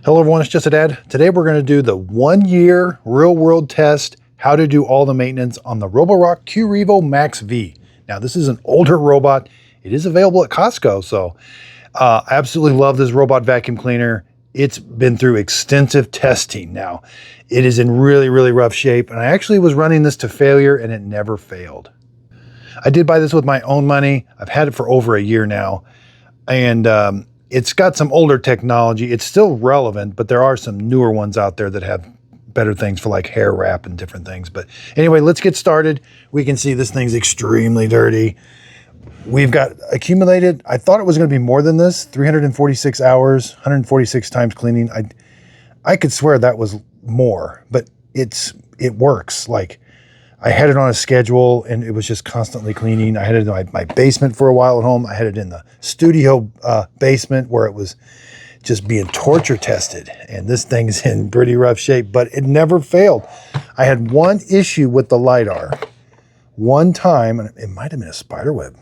Hello everyone, it's Just a Dad. Today we're going to do the 1 year real world test, how to do all the maintenance on the Roborock Qrevo Max V. Now this is an older robot. It is available at Costco, so I absolutely love this robot vacuum cleaner. It's been through extensive testing now. It is in really, really rough shape, and I actually was running this to failure and it never failed. I did buy this with my own money. I've had it for over a year now, and it's got some older technology. It's still relevant, but there are some newer ones out there that have better things for like hair wrap and different things. But anyway, let's get started. We can see this thing's extremely dirty. We've got accumulated, I thought it was going to be more than this, 346 hours, 146 times cleaning. I could swear that was more, but it works. Like, I had it on a schedule and it was just constantly cleaning. I had it in my basement for a while at home. I had it in the studio basement where it was just being torture tested. And this thing's in pretty rough shape, but it never failed. I had one issue with the Lidar. One time, and it might have been a spider web,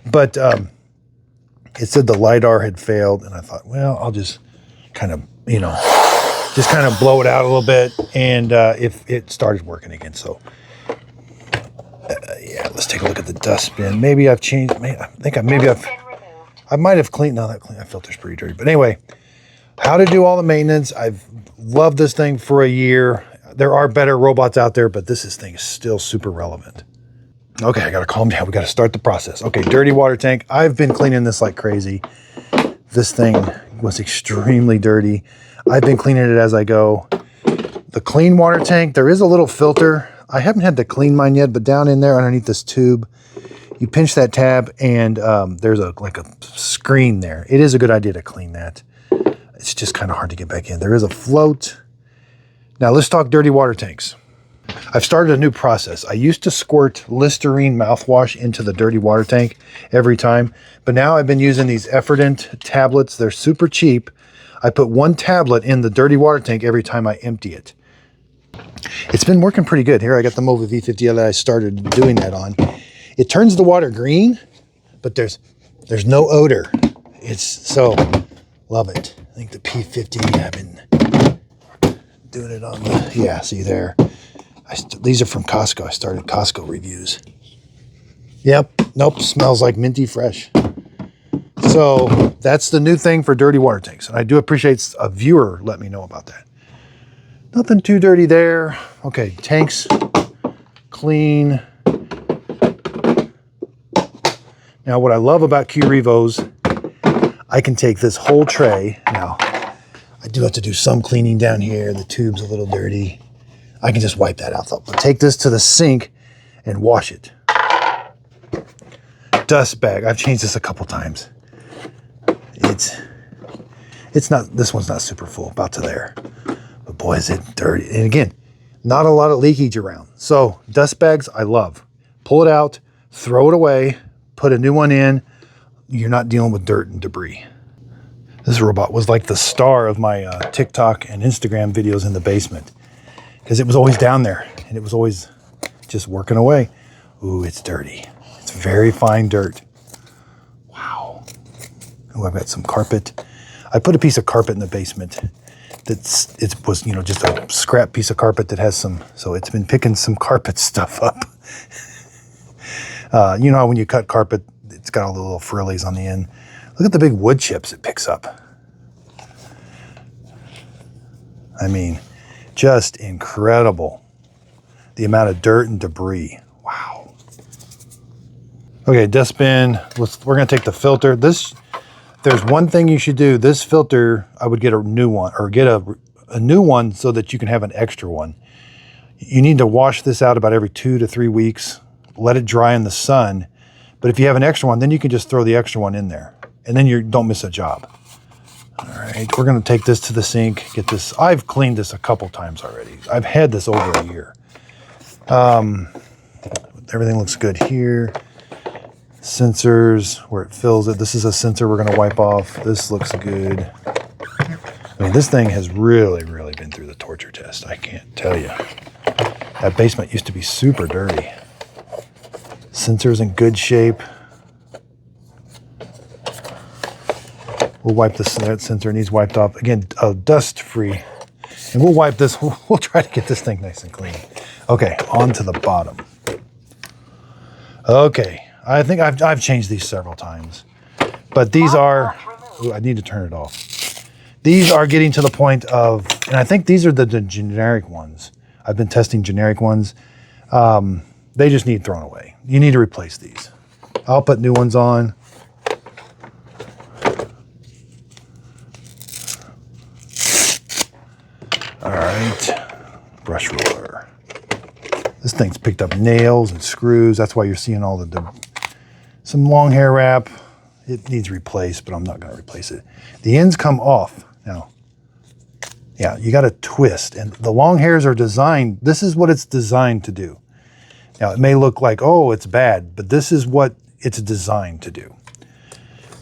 but it said the Lidar had failed. And I thought, well, I'll just kind of, just kind of blow it out a little bit. And if it started working again. So yeah, let's take a look at the dustbin. Maybe I've changed. I might have cleaned. No, that filter's pretty dirty. But anyway, how to do all the maintenance. I've loved this thing for a year. There are better robots out there, but this thing is still super relevant. Okay, I gotta calm down. We gotta start the process. Okay, dirty water tank. I've been cleaning this like crazy. This thing was extremely dirty. I've been cleaning it as I go. The clean water tank, there is a little filter. I haven't had to clean mine yet, but down in there underneath this tube, you pinch that tab and there's like a screen there. It is a good idea to clean that. It's just kind of hard to get back in. There is a float. Now let's talk dirty water tanks. I've started a new process. I used to squirt Listerine mouthwash into the dirty water tank every time, but now I've been using these Effordent tablets. They're super cheap. I put one tablet in the dirty water tank every time I empty it. It's been working pretty good. Here I got the Mova V50 that I started doing that on. It turns the water green, but there's no odor. It's so, love it. I think the P50, I've been doing it on the, yeah, see there. These are from Costco. I started Costco reviews. Yep, nope, smells like minty fresh. So that's the new thing for dirty water tanks. And I do appreciate a viewer let me know about that. Nothing too dirty there. Okay, tanks clean. Now what I love about Qrevos, I can take this whole tray. Now, I do have to do some cleaning down here. The tube's a little dirty. I can just wipe that out. I'll take this to the sink and wash it. Dust bag. I've changed this a couple times. It's not, this one's not super full, about to there. But boy, is it dirty. And again, not a lot of leakage around. So dust bags, I love. Pull it out, throw it away, put a new one in. You're not dealing with dirt and debris. This robot was like the star of my TikTok and Instagram videos in the basement because it was always down there and it was always just working away. Ooh, it's dirty. It's very fine dirt. Wow. Ooh, I've got some carpet. I put a piece of carpet in the basement. It was just a scrap piece of carpet that has some, so it's been picking some carpet stuff up. You know how when you cut carpet, it's got all the little frillies on the end. Look at the big wood chips it picks up. I mean, just incredible. The amount of dirt and debris. Wow. Okay, dustbin. We're gonna take the filter. There's one thing you should do. This filter, I would get a new one, or get a new one so that you can have an extra one. You need to wash this out about every 2 to 3 weeks. Let it dry in the sun. But if you have an extra one, then you can just throw the extra one in there. And then you don't miss a job. All right, we're gonna take this to the sink, get this. I've cleaned this a couple times already. I've had this over a year. Everything looks good here. Sensors, where it fills it. This is a sensor we're gonna wipe off. This looks good. I mean, this thing has really, really been through the torture test. I can't tell you. That basement used to be super dirty. Sensor's in good shape. We'll wipe this sensor, needs wiped off. Again, dust free. And we'll wipe this, we'll try to get this thing nice and clean. Okay, on to the bottom. Okay, I think I've changed these several times. But these are, ooh, I need to turn it off. These are getting to the point of, and I think these are the generic ones. I've been testing generic ones. They just need thrown away. You need to replace these. I'll put new ones on. All right, brush roller. This thing's picked up nails and screws. That's why you're seeing all some long hair wrap. It needs replaced, but I'm not gonna replace it. The ends come off now. Yeah, you gotta twist. And the long hairs are designed, this is what it's designed to do. Now it may look like, oh, it's bad, but this is what it's designed to do.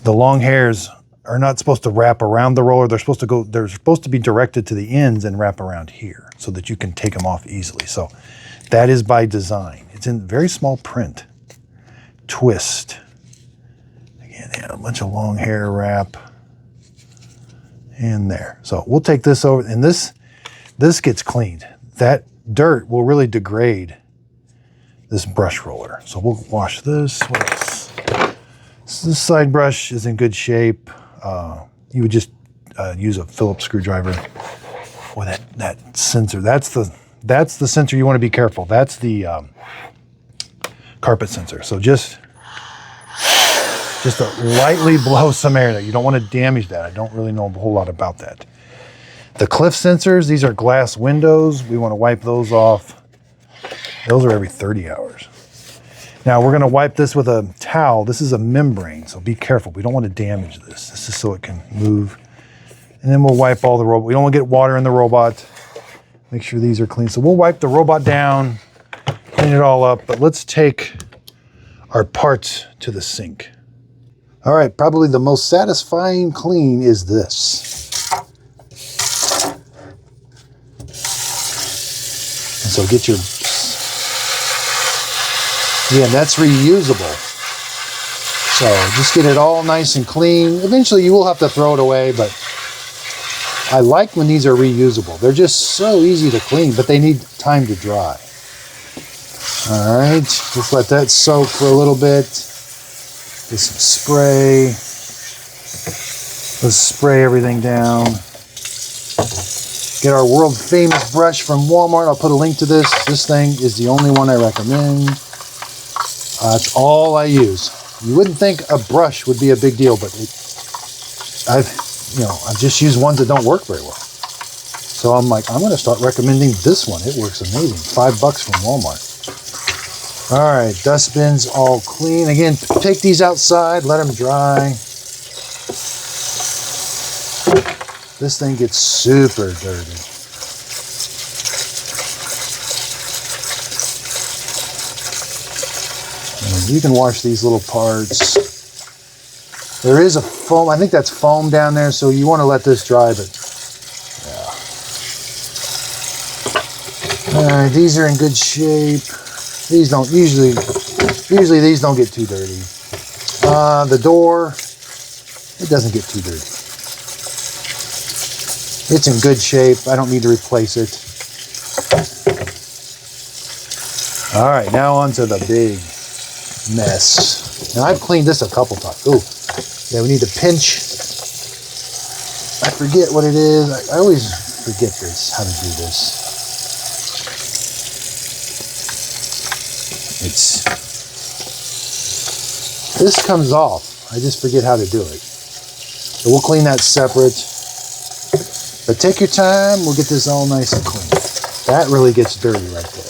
The long hairs are not supposed to wrap around the roller. They're supposed to be directed to the ends and wrap around here so that you can take them off easily. So that is by design. It's in very small print. Twist. Again, a bunch of long hair wrap in there. So we'll take this over, and this gets cleaned. That dirt will really degrade this brush roller. So we'll wash this. What else? This side brush is in good shape. You would just use a Phillips screwdriver. Boy, that sensor, that's the sensor you want to be careful. That's the carpet sensor. So just to lightly blow some air there. You don't want to damage that. I don't really know a whole lot about that. The cliff sensors, these are glass windows. We want to wipe those off. Those are every 30 hours. Now we're going to wipe this with a towel. This is a membrane, so be careful. We don't want to damage this. This is so it can move. And then we'll wipe all the robot. We don't want to get water in the robot. Make sure these are clean. So we'll wipe the robot down, clean it all up, but let's take our parts to the sink. All right, probably the most satisfying clean is this. And so get your, yeah, that's reusable. So just get it all nice and clean. Eventually you will have to throw it away, but I like when these are reusable. They're just so easy to clean, but they need time to dry. All right, just let that soak for a little bit. Get some spray. Let's spray everything down. Get our world famous brush from Walmart. I'll put a link to this. This thing is the only one I recommend. That's all I use. You wouldn't think a brush would be a big deal, but I've just used ones that don't work very well. So I'm like, I'm going to start recommending this one. It works amazing. $5 from Walmart. All right, dustbins all clean. Again, take these outside, let them dry. This thing gets super dirty. And you can wash these little parts. There is a foam, I think that's foam down there, so you want to let this dry, but yeah. All right, these are in good shape. These don't, usually these don't get too dirty. The door, it doesn't get too dirty. It's in good shape. I don't need to replace it. All right, now on to the big mess. Now I've cleaned this a couple times. Ooh, yeah, we need to pinch. I forget what it is. I always forget this, how to do this. This comes off. I just forget how to do it. So we'll clean that separate. But take your time. We'll get this all nice and clean. That really gets dirty right there.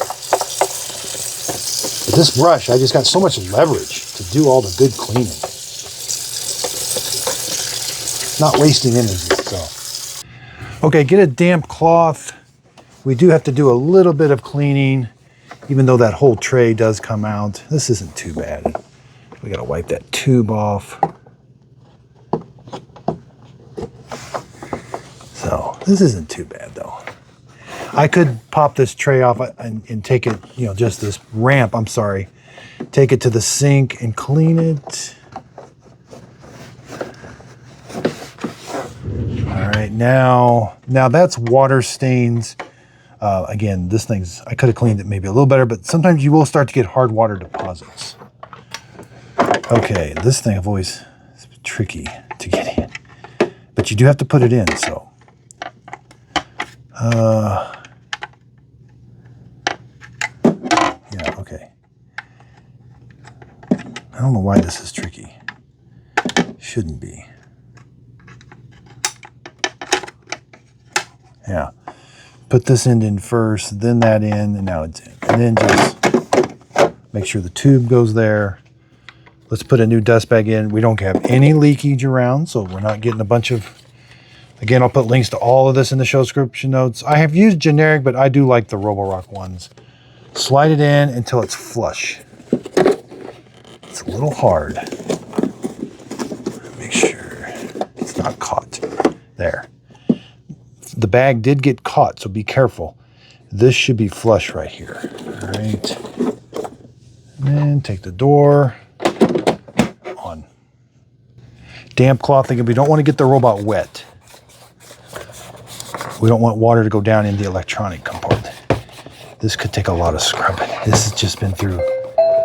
But this brush, I just got so much leverage to do all the good cleaning. Not wasting energy, so. Okay, get a damp cloth. We do have to do a little bit of cleaning, even though that whole tray does come out. This isn't too bad. We gotta wipe that tube off. So this isn't too bad though. I could pop this tray off and take it, just this ramp, I'm sorry. Take it to the sink and clean it. right, now that's water stains. Again, this thing's, I could have cleaned it maybe a little better, but sometimes you will start to get hard water deposits. Okay, this thing I've always, it's tricky to get in, but you do have to put it in, so. Yeah, okay. I don't know why this is tricky. Shouldn't be. Yeah. Put this end in first, then that in, and now it's in. And then just make sure the tube goes there. Let's put a new dust bag in. We don't have any leakage around, so we're not getting a bunch of... Again, I'll put links to all of this in the show description notes. I have used generic, but I do like the Roborock ones. Slide it in until it's flush. It's a little hard. Make sure it's not caught. There. The bag did get caught, so be careful. This should be flush right here. All right. And then take the door on. Damp cloth, again, we don't want to get the robot wet. We don't want water to go down in the electronic compartment. This could take a lot of scrubbing. This has just been through.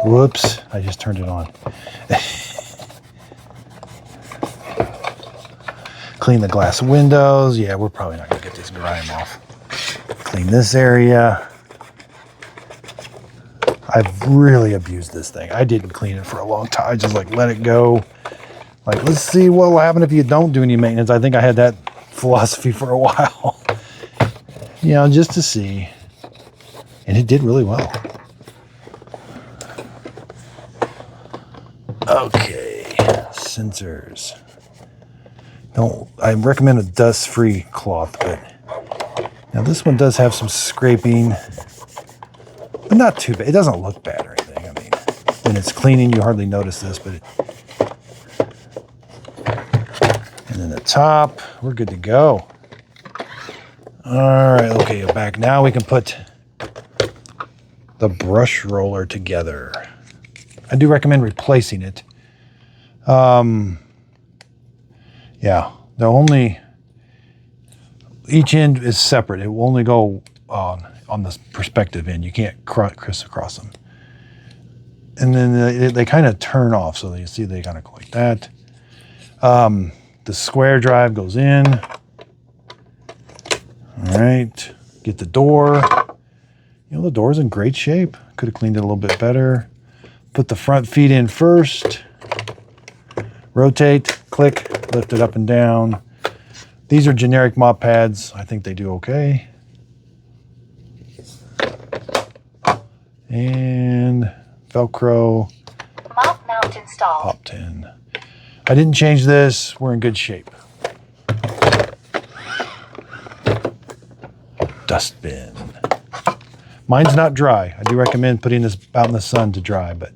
Whoops, I just turned it on. Clean the glass windows. Yeah, we're probably not gonna get this grime off. Clean this area. I've really abused this thing. I didn't clean it for a long time. I just like let it go. Like, let's see what will happen if you don't do any maintenance. I think I had that philosophy for a while. You know, just to see. And it did really well. Okay, sensors. Don't, I recommend a dust-free cloth, but now this one does have some scraping, but not too bad. It doesn't look bad or anything. I mean, when it's cleaning, you hardly notice this, but and then the top, we're good to go. All right, okay, back. Now we can put the brush roller together. I do recommend replacing it. Yeah, each end is separate. It will only go on this perspective end. You can't crisscross them. And then they kind of turn off, so you see they kind of go like that. The square drive goes in. All right, get the door. You know, the door's in great shape. Could have cleaned it a little bit better. Put the front feet in first. Rotate, click, lift it up and down. These are generic mop pads. I think they do okay. And Velcro. Mop mount installed. Popped in. I didn't change this. We're in good shape. Dustbin. Mine's not dry. I do recommend putting this out in the sun to dry, but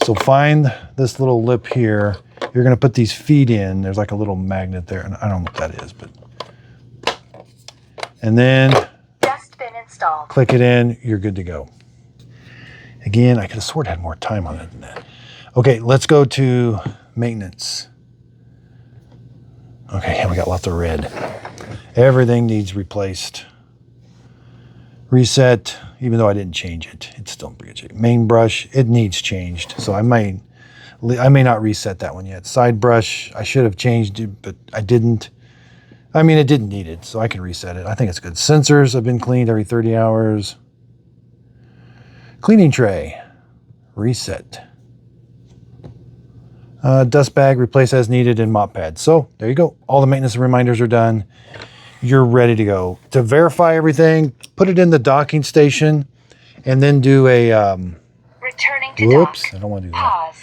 so find this little lip here. You're going to put these feet in. There's like a little magnet there, and I don't know what that is, but and then Dustbin installed. Click it in. You're good to go. Again, I could have sworn I had more time on it than that. Okay, let's go to maintenance. Okay, we got lots of red. Everything needs replaced. Reset, even though I didn't change it, it's still in pretty good shape. Main brush, it needs changed, so I may not reset that one yet. Side brush, I should have changed it, but I didn't. I mean, it didn't need it, so I can reset it. I think it's good. Sensors have been cleaned every 30 hours. Cleaning tray, reset. Dust bag, replace as needed, and mop pad. So there you go. All the maintenance reminders are done. You're ready to go. To verify everything, put it in the docking station, and then do a Returning to whoops, dock. I don't want to do that. Pause.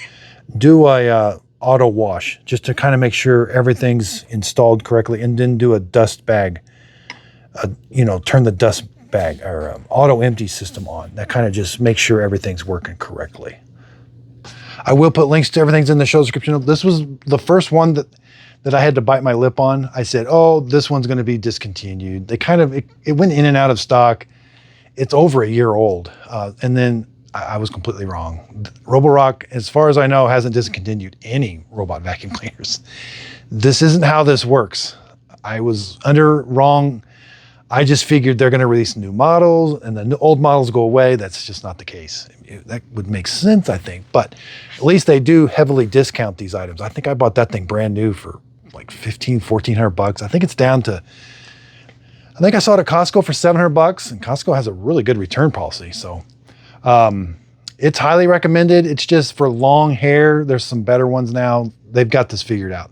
Do a auto wash just to kind of make sure everything's installed correctly, and then do a dust bag. You know, turn the dust bag or auto empty system on. That kind of just makes sure everything's working correctly. I will put links to everything's in the show description. This was the first one that I had to bite my lip on. I said, oh, this one's going to be discontinued. They kind of, it went in and out of stock. It's over a year old. And then I was completely wrong. Roborock, as far as I know, hasn't discontinued any robot vacuum cleaners. This isn't how this works. I was wrong. I just figured they're going to release new models and the old models go away. That's just not the case. That would make sense, I think, but at least they do heavily discount these items. I think I bought that thing brand new for like $1,400. I think it's down to, I think I saw it at Costco for $700, and Costco has a really good return policy. So it's highly recommended. It's just for long hair. There's some better ones now. They've got this figured out.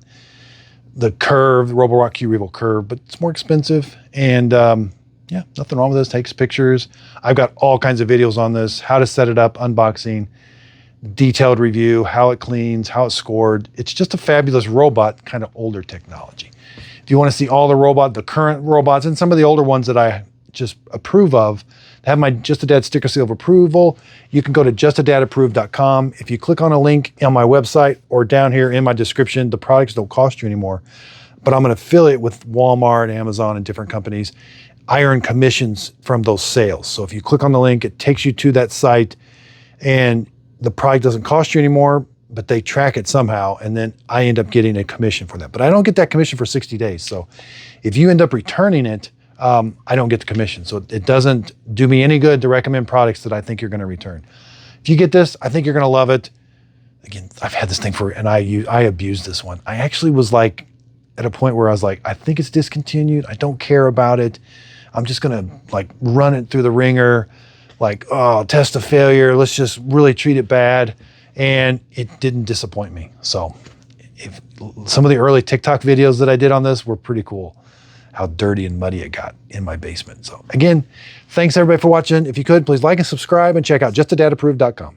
The Curve, the Roborock Qrevo Curve, but it's more expensive. And yeah, nothing wrong with this. Takes pictures. I've got all kinds of videos on this, how to set it up, unboxing, detailed review, how it cleans, how it's scored. It's just a fabulous robot, kind of older technology. If you want to see all the current robots and some of the older ones that I just approve of, have my Just a Dad sticker seal of approval, you can go to justadadapproved.com. If you click on a link on my website or down here in my description, the products don't cost you anymore, but I'm an affiliate with Walmart, Amazon, and different companies. I earn commissions from those sales. So if you click on the link, it takes you to that site, and the product doesn't cost you anymore, but they track it somehow, and then I end up getting a commission for that. But I don't get that commission for 60 days. So if you end up returning it, I don't get the commission. So it doesn't do me any good to recommend products that I think you're going to return. If you get this, I think you're going to love it. Again, I've had this thing and I abused this one. I actually was like at a point where I was like, I think it's discontinued. I don't care about it. I'm just going to like run it through the ringer, like, oh, test of failure. Let's just really treat it bad. And it didn't disappoint me. So if some of the early TikTok videos that I did on this were pretty cool, how dirty and muddy it got in my basement. So again, thanks everybody for watching. If you could, please like and subscribe and check out justadadapproved.com.